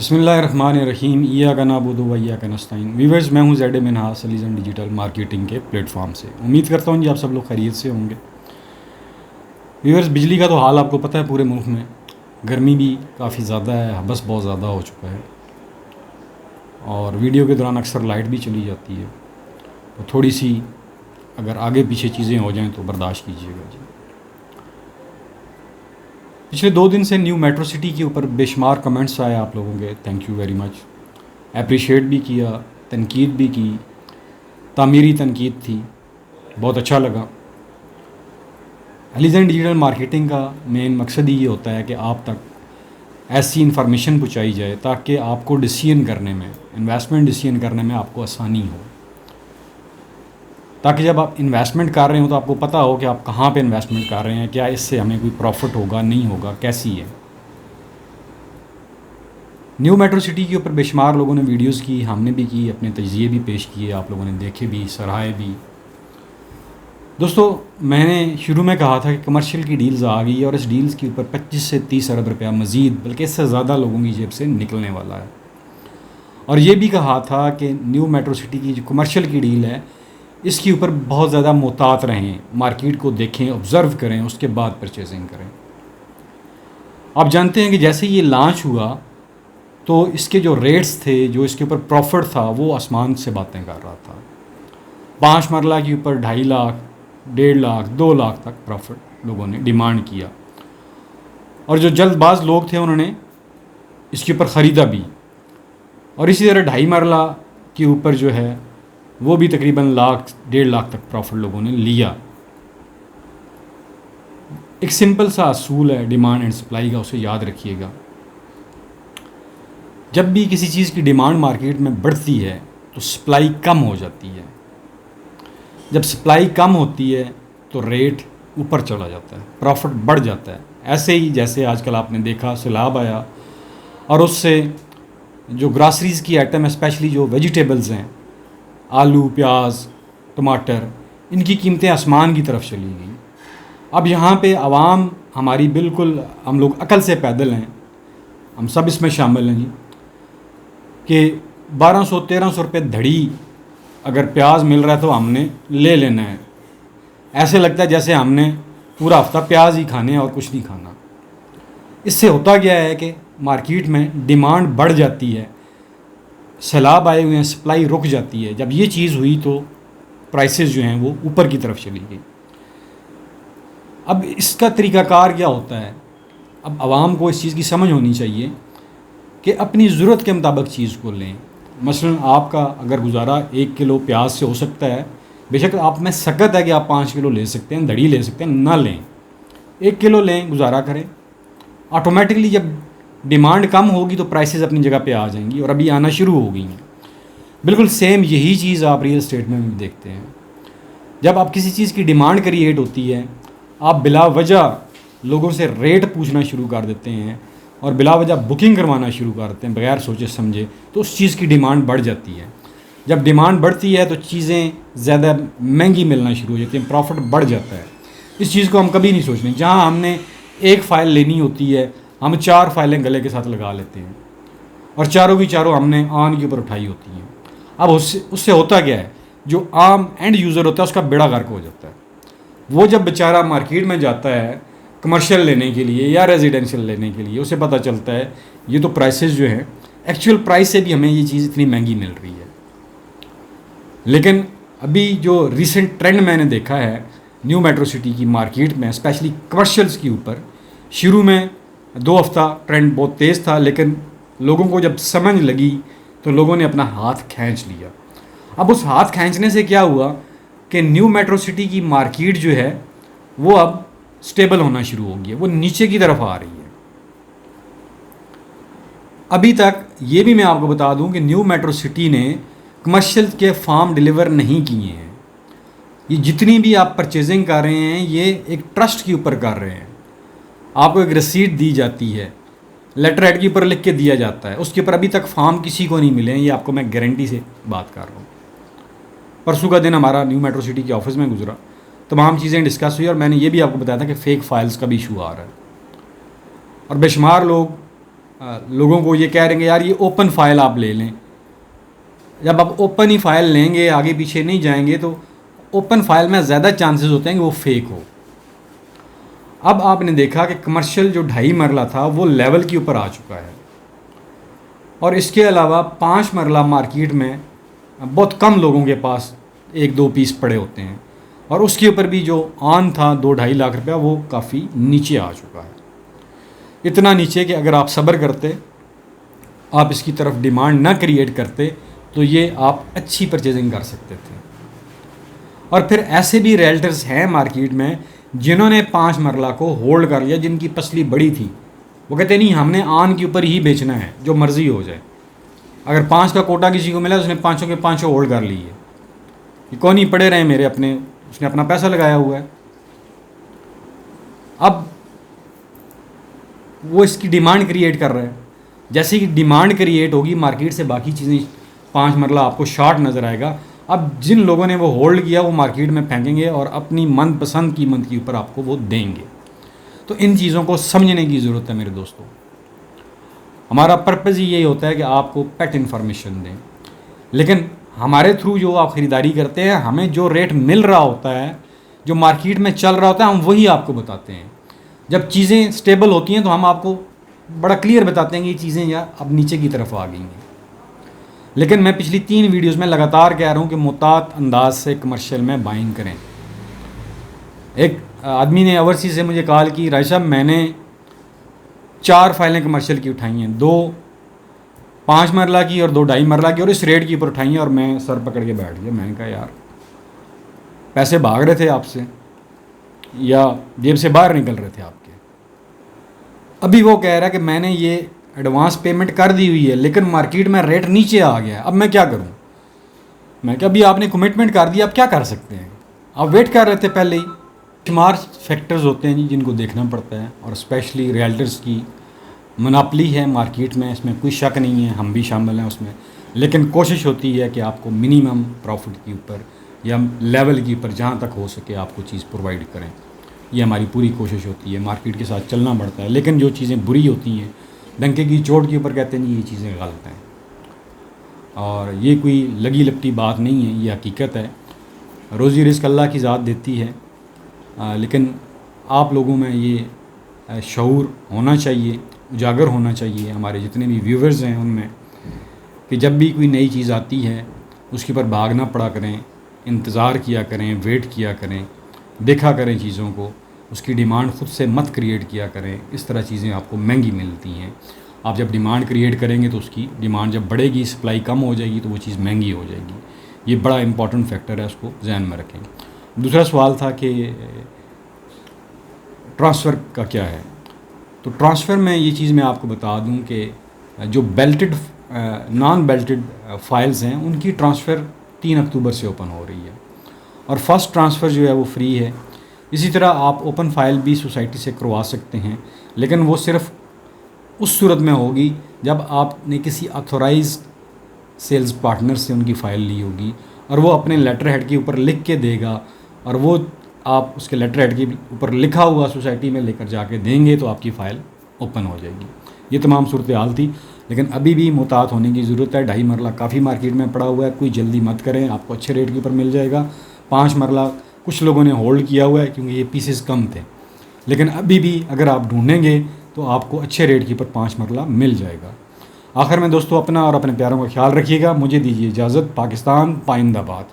बिस्मिल्लाहिर्रहमानिर्रहीम इय्याका नअबुदु व इय्याका नस्तईन। व्यूअर्स, मैं हूं ज़ैड मिनहास सलीज़न डिजिटल मार्केटिंग के प्लेटफॉर्म से। उम्मीद करता हूं कि आप सब लोग खैरियत से होंगे। व्यूअर्स, बिजली का तो हाल आपको पता है, पूरे मुल्क में गर्मी भी काफ़ी ज़्यादा है, हबस बहुत ज़्यादा हो चुका है और वीडियो के दौरान अक्सर लाइट भी चली जाती है। तो थोड़ी सी अगर आगे पीछे चीज़ें हो जाएँ तो बर्दाश्त कीजिएगा जी। पिछले 2 दिन से न्यू मेट्रो सिटी के ऊपर बेशुमार कमेंट्स आए आप लोगों के, thank you very much. Appreciate भी किया, तनकीद भी की, तामीरी तनकीद थी, बहुत अच्छा लगा। सलीज़न डिजिटल मार्केटिंग का मेन मकसद ही ये होता है कि आप तक ऐसी इन्फॉर्मेशन पहुँचाई जाए ताकि आपको डिसीजन करने में, इन्वेस्टमेंट डिसीजन करने में आपको आसानी हो, ताकि जब आप इन्वेस्टमेंट कर रहे हो तो आपको पता हो कि आप कहाँ पे इन्वेस्टमेंट कर रहे हैं, क्या इससे हमें कोई प्रॉफिट होगा, नहीं होगा, कैसी है। न्यू मेट्रो सिटी के ऊपर बेशुमार लोगों ने वीडियोस की, हमने भी की, अपने तजज़िये भी पेश किए, आप लोगों ने देखे भी, सराहे भी। दोस्तों, मैंने शुरू में कहा था कि कमर्शियल की डील्स आ गई और इस डील्स के ऊपर 25 से 30 अरब रुपया मज़ीद, बल्कि इससे ज़्यादा लोगों की जेब से निकलने वाला है। और ये भी कहा था कि न्यू मेट्रो सिटी की जो कमर्शियल की डील है, इसके ऊपर बहुत ज़्यादा मोहतात रहें, मार्केट को देखें, ऑब्ज़र्व करें, उसके बाद परचेजिंग करें। आप जानते हैं कि जैसे ये लॉन्च हुआ तो इसके जो रेट्स थे, जो इसके ऊपर प्रॉफिट था, वो आसमान से बातें कर रहा था। 5 मरला के ऊपर 2.5 लाख, 1.5 लाख, 2 लाख तक प्रॉफिट लोगों ने डिमांड किया और जो जल्दबाज लोग थे उन्होंने इसके ऊपर ख़रीदा भी। और इसी तरह 2.5 मरला के ऊपर जो है वो भी तकरीबन लाख, 1.5 लाख तक प्रॉफिट लोगों ने लिया। एक सिंपल सा असूल है डिमांड एंड सप्लाई का, उसे याद रखिएगा। जब भी किसी चीज़ की डिमांड मार्केट में बढ़ती है तो सप्लाई कम हो जाती है। जब सप्लाई कम होती है तो रेट ऊपर चला जाता है, प्रॉफिट बढ़ जाता है। ऐसे ही जैसे आजकल आपने देखा सैलाब आया और उससे जो ग्रॉसरीज़ की आइटम, स्पेशली जो वेजिटेबल्स हैं, आलू, प्याज, टमाटर, इनकी कीमतें आसमान की तरफ चली गई। अब यहाँ पे आवाम हमारी बिल्कुल, हम लोग अकल से पैदल हैं, हम सब इसमें शामिल हैं जी, कि 1200-1300 रुपये धड़ी अगर प्याज मिल रहा है तो हमने ले लेना है। ऐसे लगता है जैसे हमने पूरा हफ्ता प्याज ही खाने हैं और कुछ नहीं खाना। इससे होता क्या है कि मार्केट में डिमांड बढ़ जाती है, सैलाब आए हुए हैं, सप्लाई रुक जाती है। जब ये चीज़ हुई तो प्राइसेस जो हैं वो ऊपर की तरफ चली गई। अब इसका तरीक़ाकार क्या होता है? अब आवाम को इस चीज़ की समझ होनी चाहिए कि अपनी ज़रूरत के मुताबिक चीज़ को लें। मसलन आपका अगर गुजारा 1 किलो प्याज से हो सकता है, बेशक आप में सकत है कि आप 5 किलो ले सकते हैं, धड़ी ले सकते हैं, ना लें, 1 किलो लें, गुजारा करें। ऑटोमेटिकली जब डिमांड कम होगी तो प्राइसेस अपनी जगह पे आ जाएंगी और अभी आना शुरू हो गई हैं। बिल्कुल सेम यही चीज़ आप रियल एस्टेट में भी देखते हैं। जब आप किसी चीज़ की डिमांड क्रिएट होती है, आप बिला वजह लोगों से रेट पूछना शुरू कर देते हैं और बिला वजह बुकिंग करवाना शुरू कर देते हैं बगैर सोचे समझे, तो उस चीज़ की डिमांड बढ़ जाती है। जब डिमांड बढ़ती है तो चीज़ें ज़्यादा महंगी मिलना शुरू हो जाती हैं, प्रॉफिट बढ़ जाता है। इस चीज़ को हम कभी नहीं सोचते। जहाँ हमने एक फ़ाइल लेनी होती है, हम 4 फाइलें गले के साथ लगा लेते हैं और चारों की चारों हमने आन के ऊपर उठाई होती हैं। अब उससे होता क्या है, जो आम एंड यूज़र होता है उसका बेड़ा गर्क हो जाता है। वो जब बेचारा मार्केट में जाता है कमर्शियल लेने के लिए या रेजिडेंशियल लेने के लिए, उसे पता चलता है ये तो प्राइसेस जो हैं एक्चुअल प्राइस से भी हमें ये चीज़ इतनी महंगी मिल रही है। लेकिन अभी जो रिसेंट ट्रेंड मैंने देखा है न्यू मेट्रो सिटी की मार्केट में, स्पेशली कमर्शियल्स के ऊपर, शुरू में 2 हफ्ता ट्रेंड बहुत तेज़ था, लेकिन लोगों को जब समझ लगी तो लोगों ने अपना हाथ खींच लिया। अब उस हाथ खींचने से क्या हुआ कि न्यू मेट्रो सिटी की मार्केट जो है वो अब स्टेबल होना शुरू हो गई है, वो नीचे की तरफ आ रही है। अभी तक ये भी मैं आपको बता दूं कि न्यू मेट्रो सिटी ने कमर्शियल के फॉर्म डिलीवर नहीं किए हैं। ये जितनी भी आप परचेजिंग कर रहे हैं ये एक ट्रस्ट के ऊपर कर रहे हैं। आपको एक रसीद दी जाती है, लेटर हेड के ऊपर लिख के दिया जाता है, उसके ऊपर अभी तक फॉर्म किसी को नहीं मिले हैं। ये आपको मैं गारंटी से बात कर रहा हूँ। परसों का दिन हमारा न्यू मेट्रो सिटी के ऑफिस में गुजरा, तमाम चीज़ें डिस्कस हुई और मैंने ये भी आपको बताया था कि फ़ेक फाइल्स का भी इशू आ रहा है और बेशुमार लोग लोगों को ये कह रहे हैं यार ये ओपन फाइल आप ले लें। जब आप ओपन ही फाइल लेंगे, आगे पीछे नहीं जाएंगे, तो ओपन फाइल में ज़्यादा चांसेस होते हैं कि वो फेक हो। अब आपने देखा कि कमर्शियल जो 2.5 मरला था वो लेवल के ऊपर आ चुका है, और इसके अलावा 5 मरला मार्केट में बहुत कम लोगों के पास 1-2 पीस पड़े होते हैं, और उसके ऊपर भी जो ऑन था 2-2.5 लाख रुपया वो काफ़ी नीचे आ चुका है। इतना नीचे कि अगर आप सब्र करते, आप इसकी तरफ डिमांड ना क्रिएट करते, तो ये आप अच्छी परचेजिंग कर सकते थे। और फिर ऐसे भी रियल्टर्स हैं मार्केट में जिन्होंने 5 मरला को होल्ड कर लिया, जिनकी पसली बड़ी थी। वो कहते नहीं हमने ऑन के ऊपर ही बेचना है, जो मर्ज़ी हो जाए। अगर 5 का कोटा किसी को मिला तो उसने 5 के 5 होल्ड कर ली है, ये कौन ही पड़े रहे मेरे अपने, उसने अपना पैसा लगाया हुआ है। अब वो इसकी डिमांड क्रिएट कर रहा है। जैसे कि डिमांड क्रिएट होगी मार्केट से, बाकी चीज़ें 5 मरला आपको शॉर्ट नज़र आएगा। अब जिन लोगों ने वो होल्ड किया वो मार्केट में फेंकेंगे और अपनी मनपसंद कीमत के ऊपर आपको वो देंगे। तो इन चीज़ों को समझने की ज़रूरत है मेरे दोस्तों। हमारा पर्पज़ ही यही होता है कि आपको पेट इन्फॉर्मेशन दें, लेकिन हमारे थ्रू जो आप ख़रीदारी करते हैं, हमें जो रेट मिल रहा होता है, जो मार्केट में चल रहा होता है, हम वही आपको बताते हैं। जब चीज़ें स्टेबल होती हैं तो हम आपको बड़ा क्लियर बताते हैं कि ये चीज़ें या अब नीचे की तरफ आ गई हैं। लेकिन मैं पिछली 3 वीडियोस में लगातार कह रहा हूँ कि मुहतात अंदाज से कमर्शियल में बाइंग करें। एक आदमी ने ओवरसीज से मुझे कॉल की, राय साहब मैंने 4 फाइलें कमर्शियल की उठाई हैं, 2 5 मरला की और 2 2.5 मरला की, और इस रेट के ऊपर उठाई हैं, और मैं सर पकड़ के बैठ गया। मैंने कहा यार पैसे भाग रहे थे आपसे या जेब से बाहर निकल रहे थे आपके। अभी वो कह रहा है कि मैंने ये एडवांस पेमेंट कर दी हुई है, लेकिन मार्केट में रेट नीचे आ गया है, अब मैं क्या करूं। मैं क्या, अभी आपने कमिटमेंट कर दिया, आप क्या कर सकते हैं, आप वेट कर रहे थे पहले ही। शुमार फैक्टर्स होते हैं जी जिनको देखना पड़ता है, और स्पेशली रियल्टर्स की मोनोपोली है मार्केट में, इसमें कोई शक नहीं है, हम भी शामिल हैं उसमें। लेकिन कोशिश होती है कि आपको मिनिमम प्रॉफिट के ऊपर या लेवल के ऊपर जहाँ तक हो सके आपको चीज़ प्रोवाइड करें। ये हमारी पूरी कोशिश होती है, मार्केट के साथ चलना पड़ता है। लेकिन जो चीज़ें बुरी होती हैं, डंके की चोट के ऊपर कहते नहीं, ये चीज़ें गलत हैं, और ये कोई लगी लपटी बात नहीं है, ये हकीकत है। रोज़ी रिस्क अल्लाह की ज़ात देती है, लेकिन आप लोगों में ये शऊर होना चाहिए, उजागर होना चाहिए, हमारे जितने भी व्यूवर्स हैं उनमें, कि जब भी कोई नई चीज़ आती है उसके ऊपर भागना पड़ा करें, इंतज़ार किया करें, वेट किया करें, देखा करें चीज़ों को, उसकी डिमांड ख़ुद से मत क्रिएट किया करें। इस तरह चीज़ें आपको महंगी मिलती हैं। आप जब डिमांड क्रिएट करेंगे तो उसकी डिमांड जब बढ़ेगी, सप्लाई कम हो जाएगी, तो वो चीज़ महंगी हो जाएगी। ये बड़ा इंपॉर्टेंट फैक्टर है, उसको ध्यान में रखें। दूसरा सवाल था कि ट्रांसफ़र का क्या है। तो ट्रांसफ़र में ये चीज़ मैं आपको बता दूं कि जो बेल्टेड नॉन बेल्टेड फाइल्स हैं उनकी ट्रांसफ़र 3 अक्टूबर से ओपन हो रही है, और फर्स्ट ट्रांसफ़र जो है वो फ्री है। इसी तरह आप ओपन फ़ाइल भी सोसाइटी से करवा सकते हैं, लेकिन वो सिर्फ़ उस सूरत में होगी जब आपने किसी ऑथोराइज्ड सेल्स पार्टनर से उनकी फ़ाइल ली होगी, और वो अपने लेटर हेड के ऊपर लिख के देगा, और वो आप उसके लेटर हेड के ऊपर लिखा हुआ सोसाइटी में लेकर जाके देंगे तो आपकी फ़ाइल ओपन हो जाएगी। ये तमाम सूरत हाल थी, लेकिन अभी भी मुहतात होने की ज़रूरत है। 2.5 मरला काफ़ी मार्केट में पड़ा हुआ है, कोई जल्दी मत करें, आपको अच्छे रेट के ऊपर मिल जाएगा। 5 मरला कुछ लोगों ने होल्ड किया हुआ है क्योंकि ये पीसेस कम थे, लेकिन अभी भी अगर आप ढूंढेंगे तो आपको अच्छे रेट के ऊपर 5 मरला मिल जाएगा। आखिर में दोस्तों, अपना और अपने प्यारों का ख्याल रखिएगा। मुझे दीजिए इजाज़त। पाकिस्तान पाइंदाबाद।